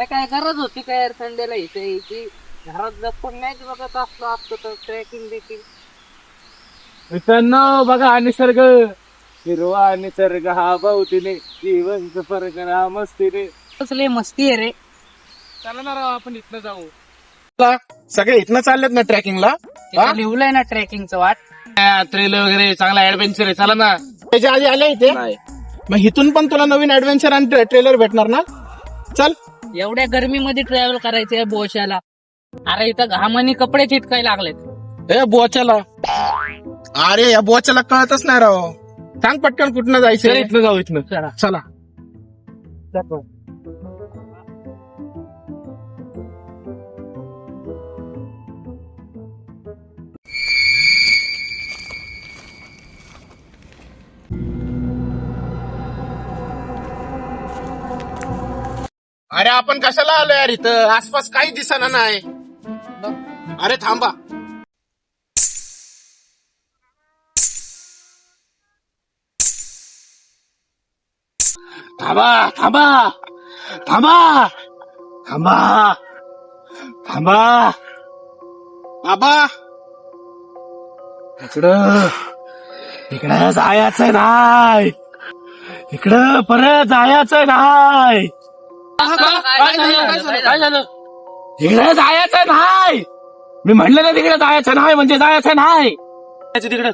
काय काय गरज होती काय यार संडेला इथे यायची. घरात जपून मॅच बघत असलो असतो तर ट्रेकिंग देखील. मित्रांनो बघा निसर्ग, हिरवा निसर्ग हा भोवतीने, जीवन सफर करा मस्तीने. लय मस्ती आहे रे. चला ना राव आपण इथनं जाऊ. सगळे इथनं चाललेत ना ट्रेकिंगला. तिथं लिहिलंय ना ट्रेकिंगचं वाट. ट्रेल वगैरे चांगला ऍडव्हेंचर आहे. चला ना. त्याच्या आधी आले इथे मग इथून पण तुला नवीन ऍडव्हेंचर आणि ट्रेलर भेटणार ना. चल. एवढ्या गर्मीमध्ये ट्रॅव्हल करायचंय बोशाला. अरे इथं घामानी कपडे चिटकाय लागलेत. ए बोच्याला, अरे या बोच्याला कळतच नाही राव. सांग पटकन कुठनं जायचं. इथनं जाऊ इथनं. चला. अरे आपण कशाला आलो यार इथं. आसपास काही दिसना नाही. अरे थांबा. थांबा थांबा थांबा थांबा थांबा. बाबा इकडं इकडं जायचं नाही. इकडं परत जायचं नाही. काय झालं? तिकडे जायचं नाही. मी म्हणलं ना तिकडे जायचं नाही म्हणजे जायचं नाही. तिकडं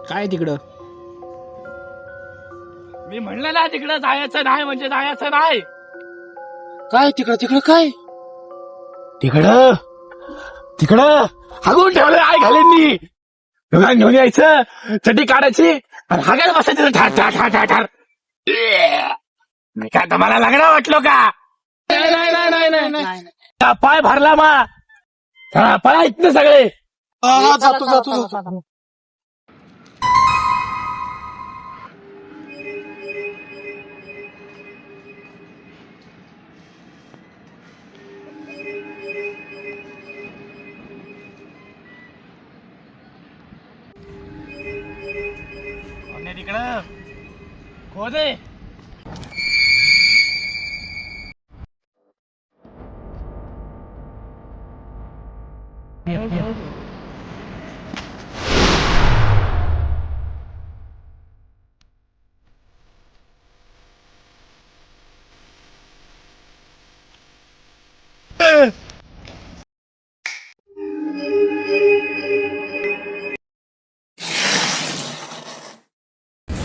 काय तिकडं? मी म्हणलं ना तिकडे जायचं नाही म्हणजे जायचं नाही. काय तिकडं तिकडं काय तिकडं तिकडं हागून ठेवलं आई घालेंनी. घेऊन यायचं, चटी काढायची आणि हागायला बसायचं ठार ठार ठार ठार ठार. मी काय तुम्हाला लागणार वाटलो का? नाही. पाय भरला मा. पळा इथनं सगळे. जातो. तिकडं खोद आहे.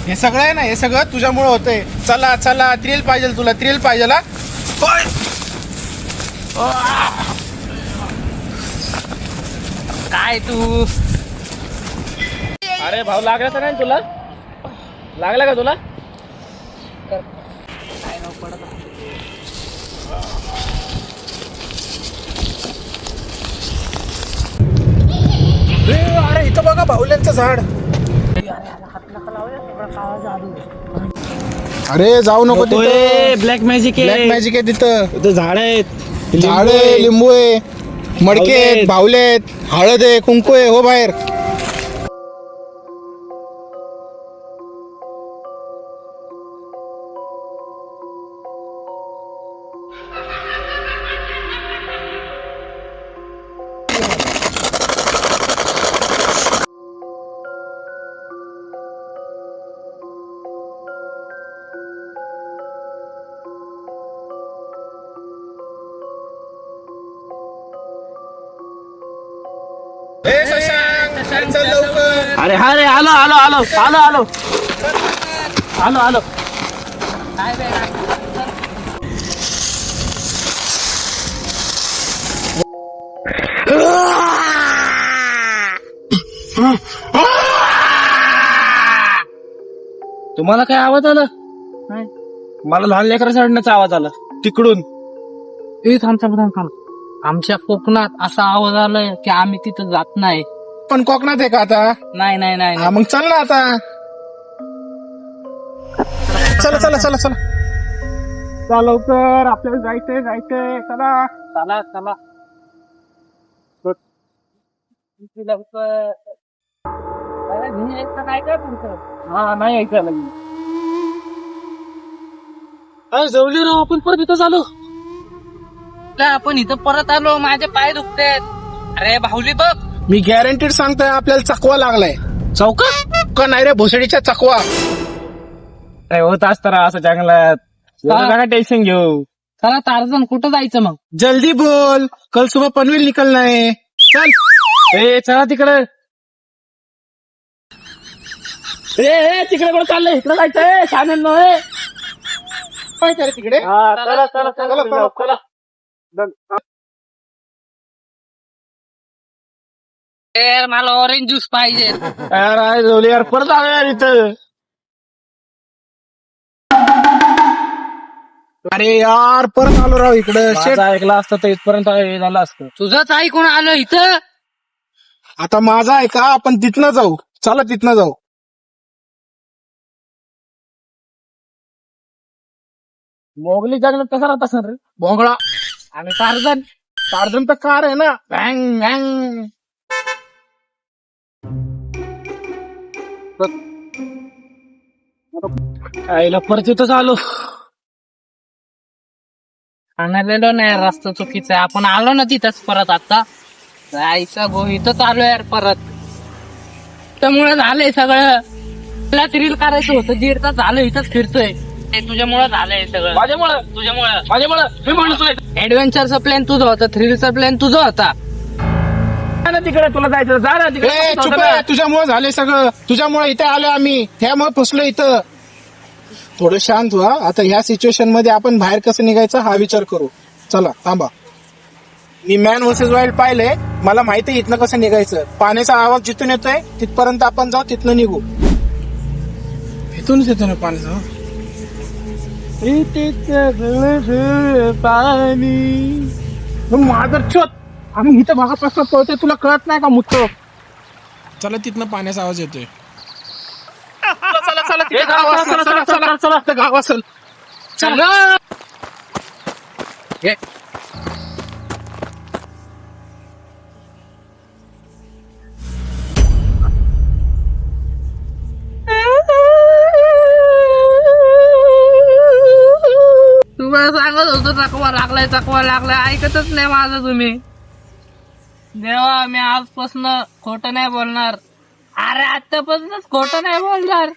हे सगळं आहे ना, हे सगळं तुझ्यामुळे होतंय. चला चला, थ्रिल पाहिजे तुला, थ्रिल पाहिजे. काय तू? अरे भाऊ लागला तर नाही तुला? लागला का तुला? अरे इथं बघा बाहुल्यांचं झाड. अरे जाऊ नको तिथे. ब्लॅक मॅजिक ब्लॅक मॅजिक आहे तिथं. झाड आहेत, झाड आहे, लिंबू आहे, मडके आहेत, बाहुले आहेत, हळद आहे, कुंकू आहे. हो बाहेर. अरे हा रे, आलो आलो आलो आलो आलो आलो आलो. काय वेळ तुम्हाला काय आवाज आला? मला लहान लेकराचा रडण्याचा आवाज आला तिकडून. थांब. आमच्या कोकणात असा आवाज आलाय की आम्ही तिथं जात नाही. पण कोकणात आहे का आता? नाही. हा मग चल ना आता. चला चला चला चला. चला लवकर, आपल्याला जायचंय. चला. लवकर. काय काय तुमचं? हा नाही यायचं. जवळली राव, आपण परत इथं झालो. आपण इथं परत आलो, माझे पाय दुखतेत. अरे बाहुली बघ, मी गॅरंटीड सांगतोय आपल्याला चकवा लागलाय. चौका का नाही रे भोसडीच्या चकवा. काय होत असतं रा असं जंगलात. नका टेन्शन घेऊ. चला टार्झन, कुठं जायचं मग? जल्दी बोल, कल सुबह पनवेल निकलना है. चल. ए चला तिकडे. ए तिकडे कोण चाललंय? इकडे जायचंय शाण्यांनो. काय करे तिकडे. चला चला चला चला. ए, मला ऑरेंज ज्यूस पाहिजे. यार परत आलो यार इथं. अरे यार परत आलो राव इकडे. माझं ऐकलं असतं तर इथपर्यंत झालं असतं. तुझंच ऐकून आलो इथं. आता माझा आहे का, आपण तिथनं जाऊ. चला तिथनं जाऊ. मोगली जंगलात कसा राहत असणार रे? भोंगळा आणि टार्झन, टार्झन तर कार आहे ना. Bang bang. आईला परत इथंच आलो. आणायला नाही, रस्ता चुकीचा आहे. आपण आलो ना तिथंच परत. आता जायचं गो, इथंच आलो यार परत. त्यामुळे झालंय सगळं. तुला थ्रिल करायचं होतं, 1.5 तास झालं इथंच फिरतोय. ते तुझ्यामुळे झालंय सगळं. माझ्यामुळं मी म्हणतोय ऍडव्हेंचरचा प्लॅन तुझा होता, थ्रिलचा प्लॅन तुझा होता. जा ना तिकडे, तुला जायचं जा ना ए तिकडे. चुप आहे, तुझ्यामुळे झाले सगळं. तुझ्यामुळे इथे आलो आम्ही, त्यामुळे फसलो इथं. थोडं शांत व्हा. आता ह्या सिच्युएशन मध्ये आपण बाहेर कसं निघायचं हा विचार करू. चला थांबा. मी मॅन वर्सेस वाईल्ड पाहिलंय, मला माहिती आहे इथनं कसं निघायचं. पाण्याचा आवाज जिथून येतोय तिथपर्यंत आपण जाऊ, तिथनं निघू. इथूनच येतो ना पाण्याचा. पाणी माझं छोट, आम्ही इथं भागापासून पळतोय, तुला कळत नाही का मुत्त. चला तिथनं पाण्याचा आवाज येतोय. चला चला तिथे गाव असेल, चला चला चला तिथं गाव असेल. चला. तुम्हाला सांगत होतो चकवा लागलाय, ऐकतच नाही माझं तुम्ही. देवा, मी आजपासून खोटं नाही बोलणार. अरे आतापासूनच खोटं नाही बोलणार.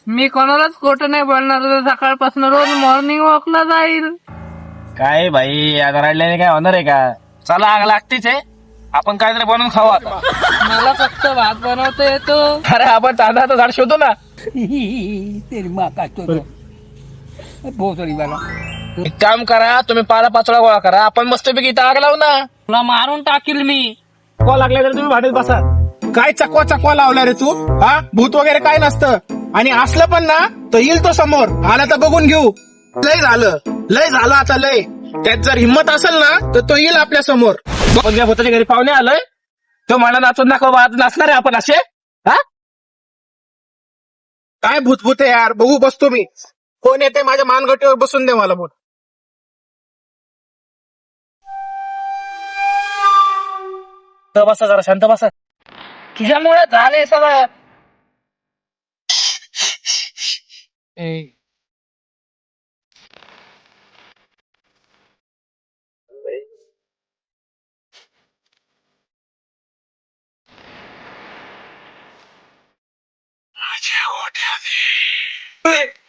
मी कोणालाच खोटं नाही बोलणार. सकाळपासून रोज मॉर्निंग वॉकला जाईल. काय भाई, आता रडल्याने काय होणार आहे का? चला आग लागतेच आहे. आपण काहीतरी बनवून खाऊ आता. मला फक्त भात बनवता येतो. अरे आपण तांदळाचं झाड शोधू ना. एक काम करा, तुम्ही पाला पाचोळा गोळा करा, आपण मस्तपैकी इथं आग लावू ना. तुला मारून टाकील मी. कॉल लागले तर तुम्ही भाडीत बसा. काय चकवा चकवा लावला रे तू. हा, भूत वगैरे काय नसतं. आणि असलं पण ना तर येईल तो समोर. आला तर बघून घेऊ. लय झालं आता लय. त्यात जर हिंमत असेल ना तर तो येईल आपल्या समोर. पण त्या भूताच्या घरी पाहुणे आलोय, तो मला नाचून दाखवा. नाचणार आहे आपण असे. हा, काय भूतभूत आहे यार. बघू, बसतो मी. कोण येते माझ्या मानगटीवर बसून दे मला. बोल. तर बसा जरा, शांत बसा. तुझ्यामुळे झालंय सगळं.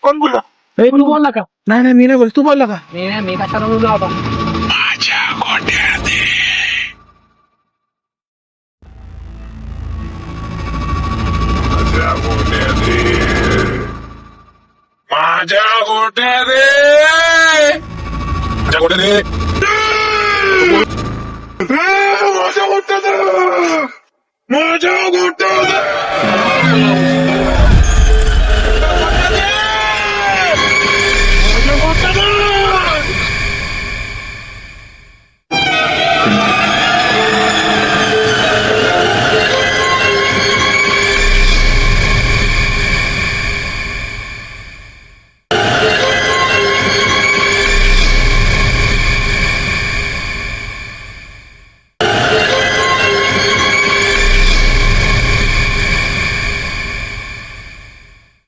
कोण बोलला. तू बोलला का? नाही मी नाही बोल. तू बोलला का. मी कशाला बोललो आता. माझ्या गोट्यात माझ्या गोट्यात